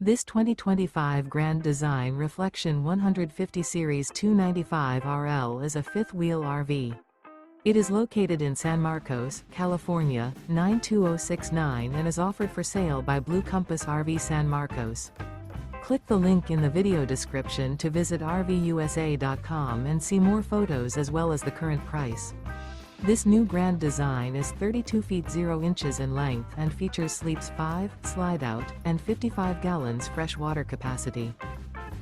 This 2025 Grand Design Reflection 150 Series 295RL is a fifth-wheel RV. It is located in San Marcos, California, 92069 and is offered for sale by Blue Compass RV San Marcos. Click the link in the video description to visit RVUSA.com and see more photos as well as the current price. This new Grand Design is 32 feet 0 inches in length and features sleeps 5, Slideout, and 55 gallons fresh water capacity.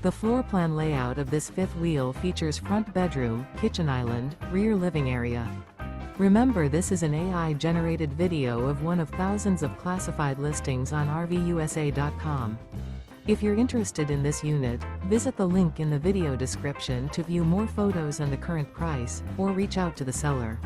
The floor plan layout of this fifth wheel features front bedroom, kitchen island, rear living area. Remember, this is an AI-generated video of one of thousands of classified listings on RVUSA.com. If you're interested in this unit, visit the link in the video description to view more photos and the current price, or reach out to the seller.